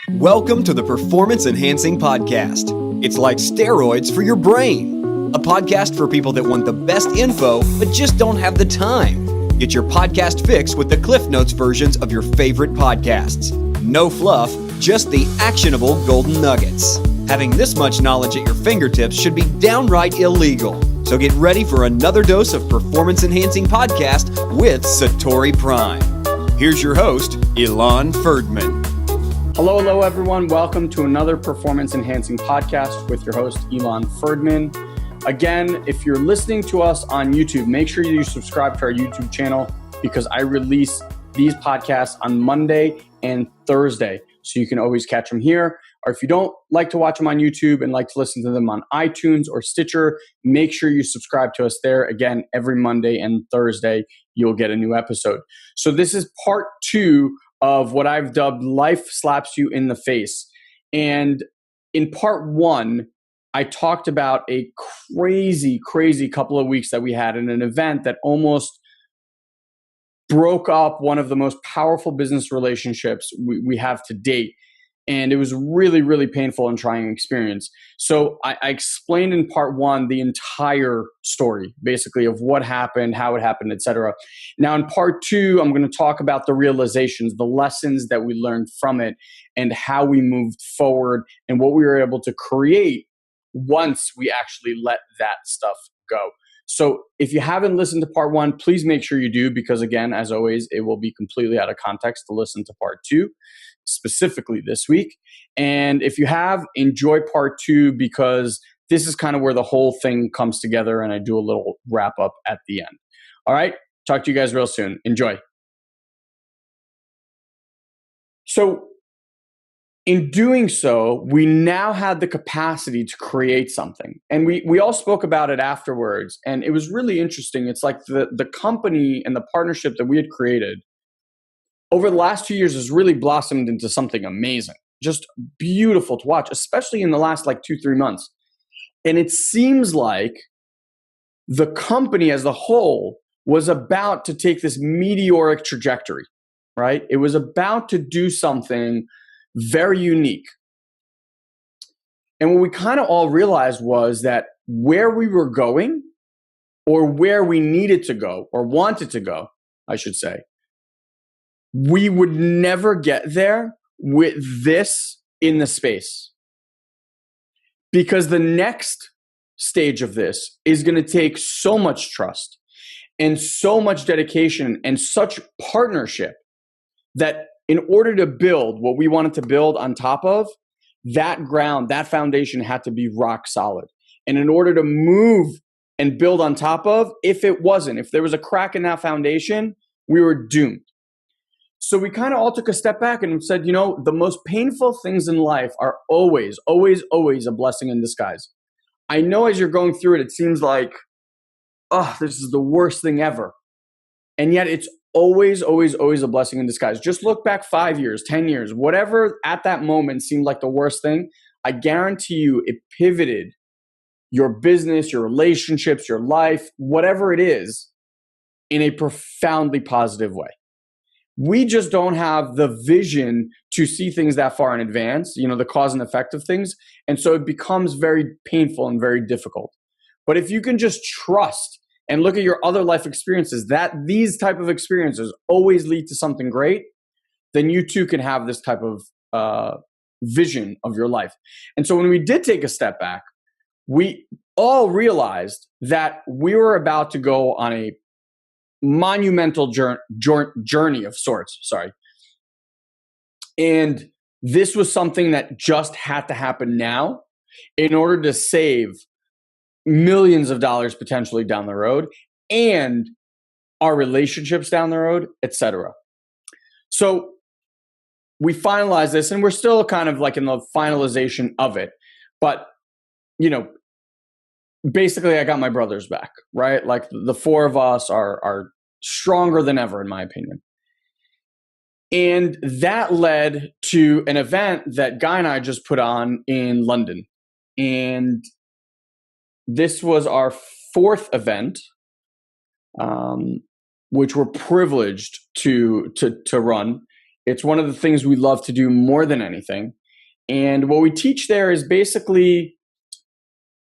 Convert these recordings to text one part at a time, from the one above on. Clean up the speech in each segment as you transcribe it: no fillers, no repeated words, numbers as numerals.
Welcome to the Performance Enhancing Podcast. It's like steroids for your brain. A podcast for people that want the best info, but just don't have the time. Get your podcast fix with the Cliff Notes versions of your favorite podcasts. No fluff, just the actionable golden nuggets. Having this much knowledge at your fingertips should be downright illegal. So get ready for another dose of Performance Enhancing Podcast with Satori Prime. Here's your host, Ilan Ferdman. Hello, everyone. Welcome to another Performance Enhancing Podcast with your host, Ilan Ferdman. Again, if you're listening to us on YouTube, make sure you subscribe to our YouTube channel because I release these podcasts on Monday and Thursday. So you can always catch them here. Or if you don't like to watch them on YouTube and like to listen to them on iTunes or Stitcher, make sure you subscribe to us there. Again, every Monday and Thursday, you'll get a new episode. So this is part 2 of what I've dubbed Life Slaps You in the Face. And in part 1, I talked about a crazy couple of weeks that we had in an event that almost broke up one of the most powerful business relationships we have to date. And it was really painful and trying experience. So I explained in part 1 the entire story, basically, of what happened, how it happened, etc. Now in part 2, I'm going to talk about the realizations, the lessons that we learned from it, and how we moved forward and what we were able to create once we actually let that stuff go. So if you haven't listened to part 1, please make sure you do, because again, as always, it will be completely out of context to listen to part 2, specifically this week. And if you have, enjoy part 2, because this is kind of where the whole thing comes together and I do a little wrap up at the end. All right. Talk to you guys real soon. Enjoy. So in doing so, we now had the capacity to create something. And we all spoke about it afterwards. And it was really interesting. It's like the company and the partnership that we had created over the last 2 years has really blossomed into something amazing, just beautiful to watch, especially in the last 2-3 months. And it seems like the company as a whole was about to take this meteoric trajectory, right? It was about to do something very unique. And what we kind of all realized was that where we were going, or where we needed to go, or wanted to go, I should say, we would never get there with this in the space. Because the next stage of this is going to take so much trust and so much dedication and such partnership that in order to build what we wanted to build on top of, that ground, that foundation had to be rock solid. And in order to move and build on top of, if there was a crack in that foundation, we were doomed. So we kind of all took a step back and said, the most painful things in life are always a blessing in disguise. I know as you're going through it, it seems like, this is the worst thing ever. And yet it's always a blessing in disguise. Just look back 5 years, 10 years, whatever at that moment seemed like the worst thing. I guarantee you it pivoted your business, your relationships, your life, whatever it is, in a profoundly positive way. We just don't have the vision to see things that far in advance, the cause and effect of things. And so it becomes very painful and very difficult. But if you can just trust and look at your other life experiences, that these type of experiences always lead to something great, then you too can have this type of vision of your life. And so when we did take a step back, we all realized that we were about to go on a monumental journey of sorts. And this was something that just had to happen now in order to save millions of dollars potentially down the road and our relationships down the road, etc. So we finalized this, and we're still kind of in the finalization of it. But, basically I got my brothers back, right? The 4 of us are stronger than ever, in my opinion. And that led to an event that Guy and I just put on in London. And this was our 4th event, which we're privileged to run. It's one of the things we love to do more than anything. And what we teach there is basically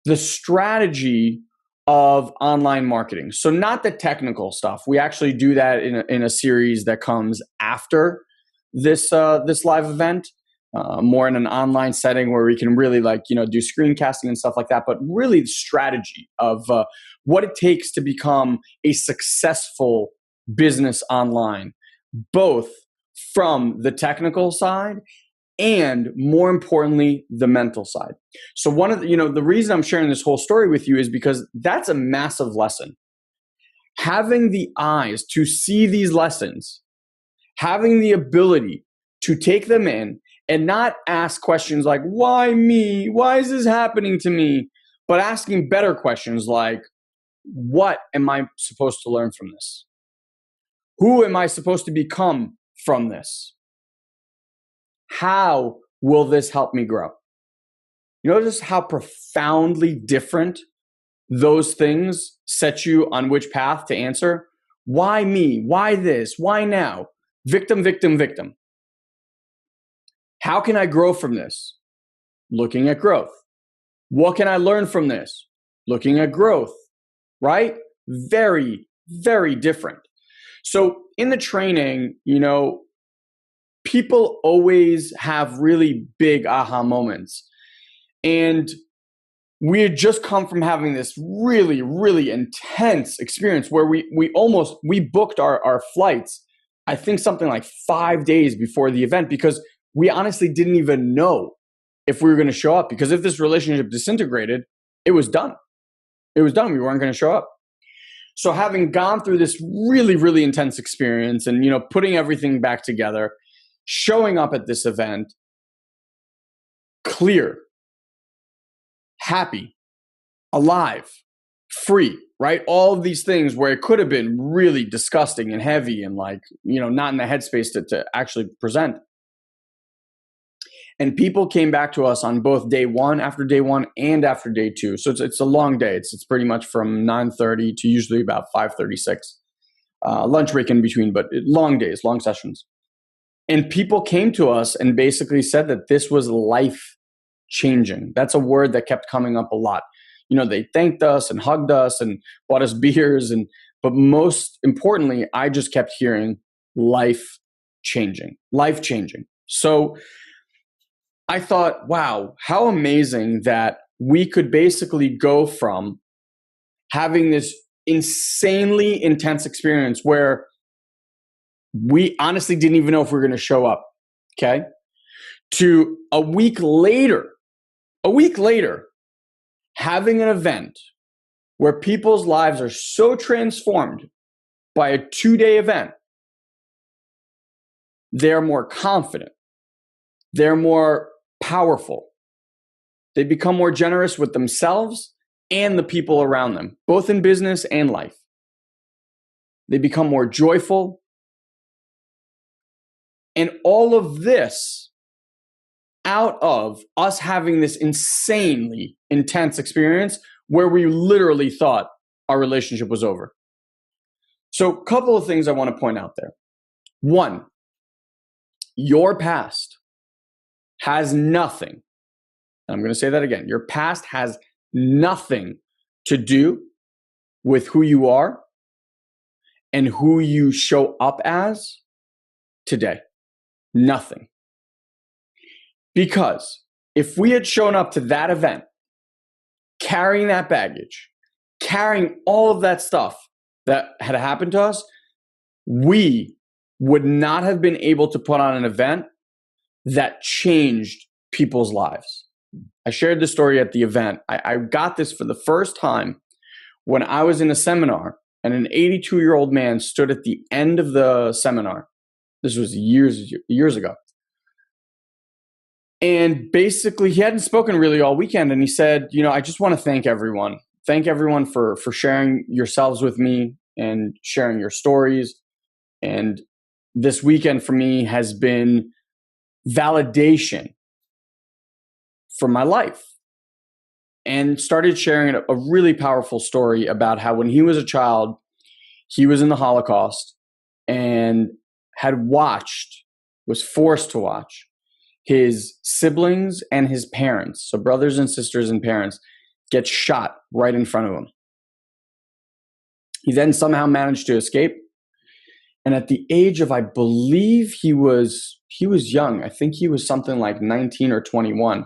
the strategy of online marketing. So not the technical stuff. We actually do that in a series that comes after this live event, more in an online setting where we can really do screencasting and stuff like that. But really the strategy of what it takes to become a successful business online, both from the technical side and more importantly, the mental side. So one of the reason I'm sharing this whole story with you is because that's a massive lesson. Having the eyes to see these lessons, having the ability to take them in and not ask questions like, why me? Why is this happening to me? But asking better questions like, what am I supposed to learn from this? Who am I supposed to become from this? How will this help me grow? You notice how profoundly different those things set you on which path to answer? Why me? Why this? Why now? Victim, victim, victim. How can I grow from this? Looking at growth. What can I learn from this? Looking at growth, right? Very, very different. So in the training, people always have really big aha moments. And we had just come from having this really, really intense experience where we booked our flights, I think something like 5 days before the event, because we honestly didn't even know if we were going to show up. Because if this relationship disintegrated, it was done. It was done. We weren't going to show up. So having gone through this really, really intense experience and, putting everything back together, showing up at this event, clear, happy, alive, free, right? All of these things where it could have been really disgusting and heavy and not in the headspace to actually present. And people came back to us on both after day one and after day two. So it's a long day. It's pretty much from 9:30 to usually about 5:36. Lunch break in between, but long days, long sessions. And people came to us and basically said that this was life changing. That's a word that kept coming up a lot. They thanked us and hugged us and bought us beers. But most importantly, I just kept hearing life changing. So I thought, wow, how amazing that we could basically go from having this insanely intense experience where we honestly didn't even know if we were going to show up, okay? To a week later, having an event where people's lives are so transformed by a 2-day event, they're more confident, they're more powerful, they become more generous with themselves and the people around them, both in business and life. They become more joyful. And all of this out of us having this insanely intense experience where we literally thought our relationship was over. So a couple of things I want to point out there. One, your past has nothing, and I'm going to say that again, your past has nothing to do with who you are and who you show up as today. Nothing. Because if we had shown up to that event, carrying that baggage, carrying all of that stuff that had happened to us, we would not have been able to put on an event that changed people's lives. I shared this story at the event. I got this for the first time when I was in a seminar and an 82-year-old man stood at the end of the seminar. This was years ago. And basically, he hadn't spoken really all weekend. And he said, I just want to thank everyone. Thank everyone for sharing yourselves with me and sharing your stories. And this weekend for me has been validation for my life. And started sharing a really powerful story about how when he was a child, he was in the Holocaust and had watched was forced to watch his siblings and his parents, so brothers and sisters and parents, get shot right in front of him. He then somehow managed to escape. And at the age of, I believe he was young. I think he was something like 19 or 21.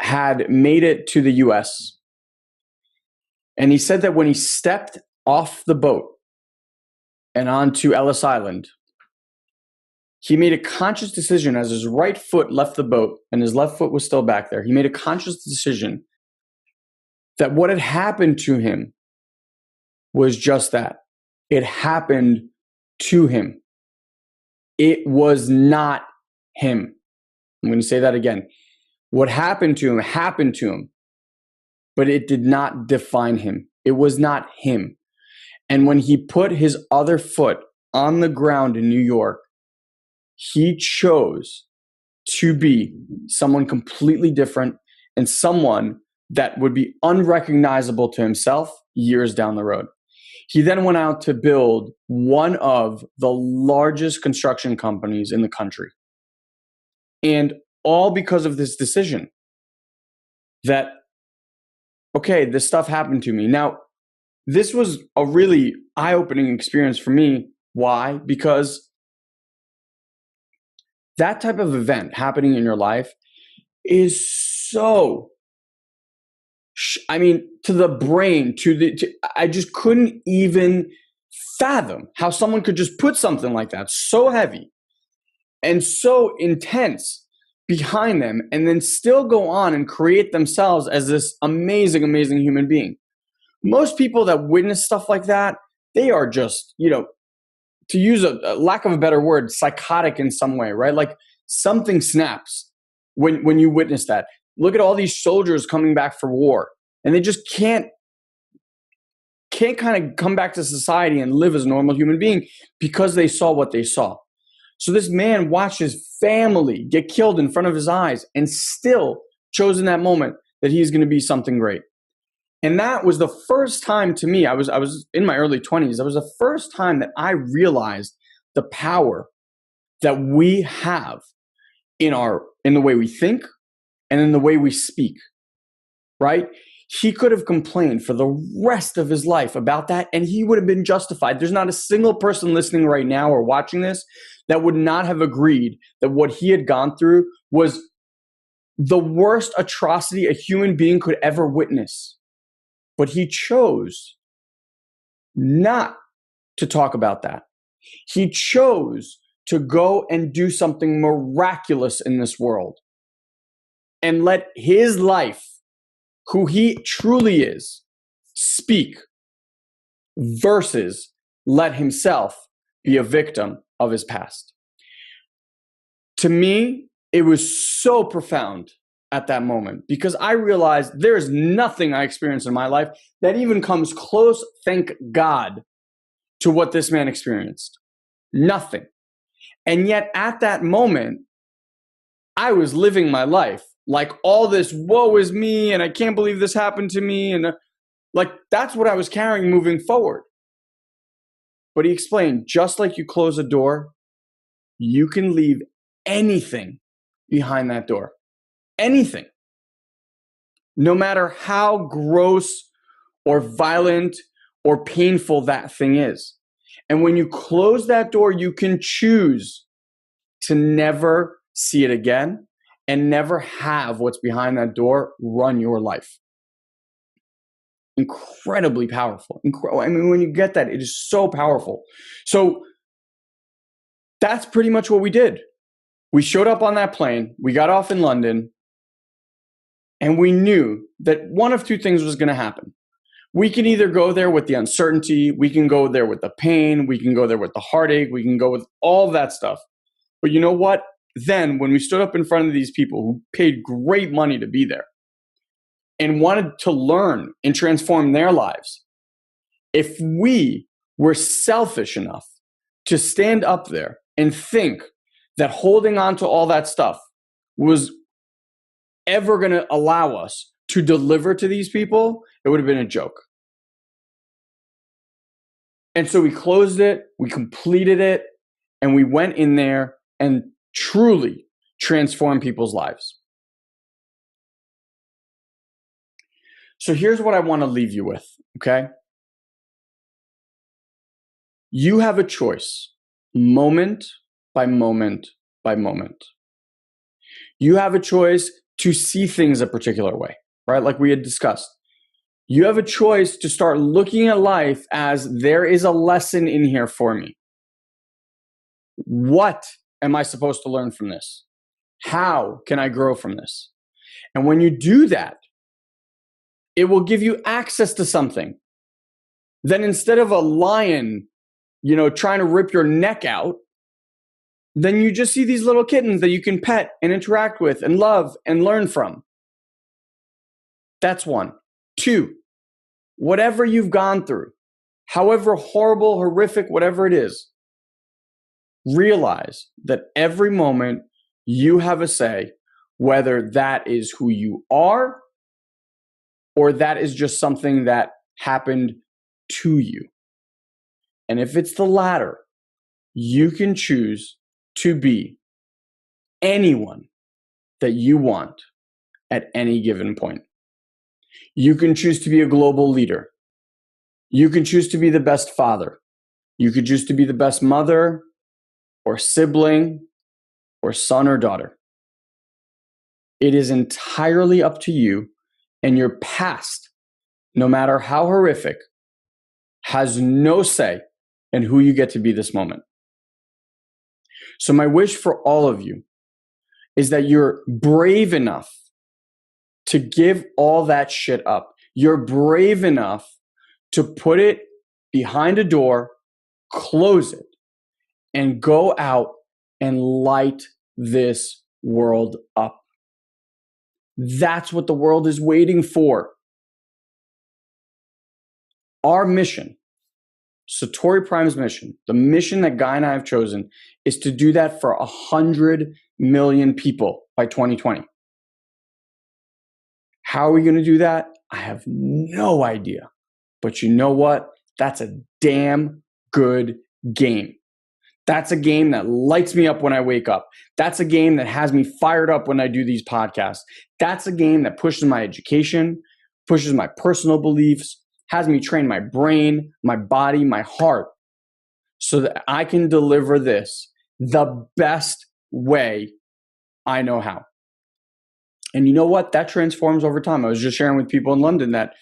Had made it to the US. And he said that when he stepped off the boat and onto Ellis Island, he made a conscious decision as his right foot left the boat and his left foot was still back there. He made a conscious decision that what had happened to him was just that. It happened to him. It was not him. I'm going to say that again. What happened to him, but it did not define him. It was not him. And when he put his other foot on the ground in New York, he chose to be someone completely different and someone that would be unrecognizable to himself years down the road. He then went out to build one of the largest construction companies in the country. And all because of this decision that, okay, this stuff happened to me. Now, this was a really eye-opening experience for me. Why? Because that type of event happening in your life is so, to the brain, I just couldn't even fathom how someone could just put something like that so heavy and so intense behind them and then still go on and create themselves as this amazing, amazing human being. Most people that witness stuff like that, they are just, to use a lack of a better word, psychotic in some way, right? Like something snaps when you witness that. Look at all these soldiers coming back for war, and they just can't kind of come back to society and live as a normal human being because they saw what they saw. So this man watched his family get killed in front of his eyes and still chose in that moment that he's going to be something great. And that was the first time to me, I was in my early 20s, that was the first time that I realized the power that we have in the way we think and in the way we speak, right? He could have complained for the rest of his life about that, and he would have been justified. There's not a single person listening right now or watching this that would not have agreed that what he had gone through was the worst atrocity a human being could ever witness. But he chose not to talk about that. He chose to go and do something miraculous in this world and let his life, who he truly is, speak versus let himself be a victim of his past. To me, it was so profound at that moment because I realized there is nothing I experienced in my life that even comes close, thank God, to what this man experienced. Nothing. And yet at that moment, I was living my life like all this woe is me and I can't believe this happened to me. And that's what I was carrying moving forward. But he explained, just like you close a door, you can leave anything behind that door. Anything. No matter how gross or violent or painful that thing is. And when you close that door, you can choose to never see it again and never have what's behind that door run your life. Incredibly powerful. When you get that, it is so powerful. So that's pretty much what we did. We showed up on that plane. We got off in London. And we knew that one of two things was going to happen. We can either go there with the uncertainty. We can go there with the pain. We can go there with the heartache. We can go with all of that stuff. But you know what? Then when we stood up in front of these people who paid great money to be there and wanted to learn and transform their lives, if we were selfish enough to stand up there and think that holding on to all that stuff was ever going to allow us to deliver to these people, it would have been a joke. And so we closed it, we completed it, and we went in there and truly transformed people's lives. So here's what I want to leave you with, okay? You have a choice, moment by moment by moment. You have a choice to see things a particular way, right? Like we had discussed. You have a choice to start looking at life as there is a lesson in here for me. What am I supposed to learn from this? How can I grow from this? And when you do that, it will give you access to something. Then instead of a lion, trying to rip your neck out, then you just see these little kittens that you can pet and interact with and love and learn from. That's one. Two, whatever you've gone through, however horrible, horrific, whatever it is, realize that every moment you have a say, whether that is who you are or that is just something that happened to you. And if it's the latter, you can choose to be anyone that you want at any given point. You can choose to be a global leader. You can choose to be the best father. You could choose to be the best mother or sibling or son or daughter. It is entirely up to you, and your past, no matter how horrific, has no say in who you get to be this moment. So my wish for all of you is that you're brave enough to give all that shit up. You're brave enough to put it behind a door, close it, and go out and light this world up. That's what the world is waiting for. Our mission, Satori Prime's mission, the mission that Guy and I have chosen, is to do that for 100 million people by 2020. How are we going to do that? I have no idea. But you know what? That's a damn good game. That's a game that lights me up when I wake up. That's a game that has me fired up when I do these podcasts. That's a game that pushes my education, pushes my personal beliefs, has me train my brain, my body, my heart, so that I can deliver this the best way I know how. And you know what? That transforms over time. I was just sharing with people in London that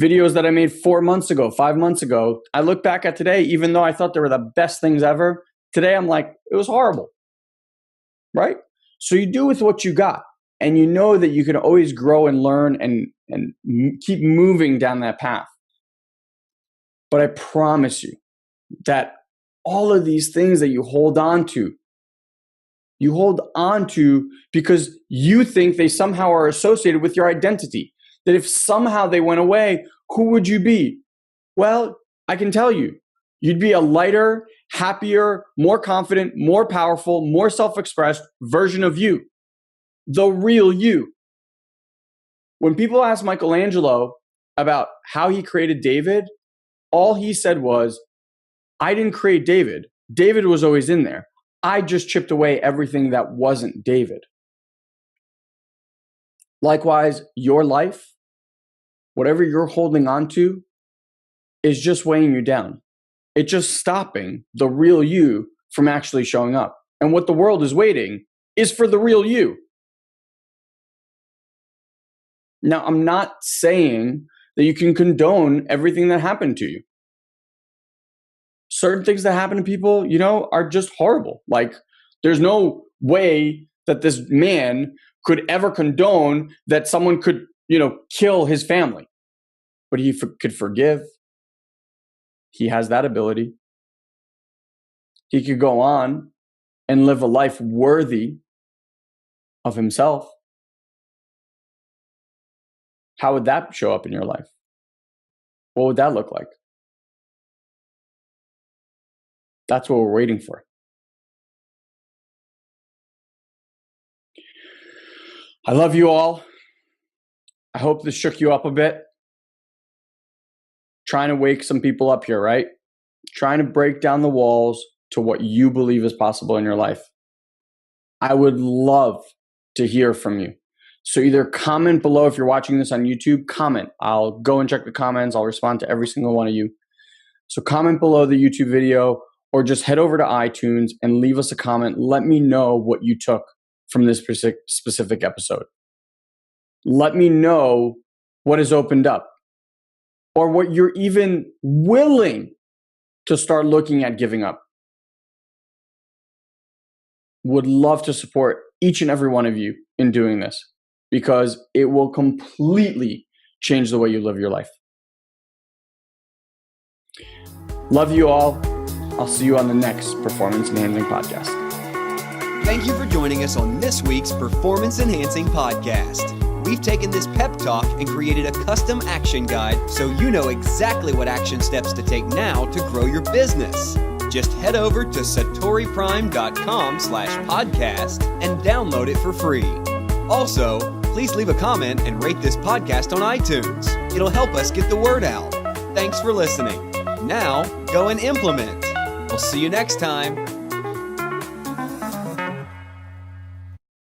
videos that I made 4 months ago, 5 months ago, I look back at today, even though I thought they were the best things ever, today I'm like, it was horrible, right? So you do with what you got, and you know that you can always grow and learn and keep moving down that path. But I promise you that all of these things that you hold on to because you think they somehow are associated with your identity. That if somehow they went away, who would you be? Well, I can tell you, you'd be a lighter, happier, more confident, more powerful, more self-expressed version of you. The real you. When people ask Michelangelo about how he created David, all he said was, I didn't create David. David was always in there. I just chipped away everything that wasn't David. Likewise, your life, whatever you're holding on to, is just weighing you down. It's just stopping the real you from actually showing up. And what the world is waiting is for the real you. Now, I'm not saying that you can condone everything that happened to you. Certain things that happen to people, are just horrible. Like, there's no way that this man could ever condone that someone could, kill his family. But he could forgive. He has that ability. He could go on and live a life worthy of himself. How would that show up in your life? What would that look like? That's what we're waiting for. I love you all. I hope this shook you up a bit. Trying to wake some people up here, right? Trying to break down the walls, to what you believe is possible in your life. I would love to hear from you. So either comment below if you're watching this on YouTube, comment. I'll go and check the comments. I'll respond to every single one of you. So comment below the YouTube video or just head over to iTunes and leave us a comment. Let me know what you took from this specific episode. Let me know what has opened up or what you're even willing to start looking at giving up. Would love to support each and every one of you in doing this because it will completely change the way you live your life. Love you all. I'll see you on the next Performance Enhancing Podcast. Thank you for joining us on this week's Performance Enhancing Podcast. We've taken this pep talk and created a custom action guide so you know exactly what action steps to take now to grow your business. Just head over to satoriprime.com/podcast and download it for free. Also, please leave a comment and rate this podcast on iTunes. It'll help us get the word out. Thanks for listening. Now, go and implement. We'll see you next time.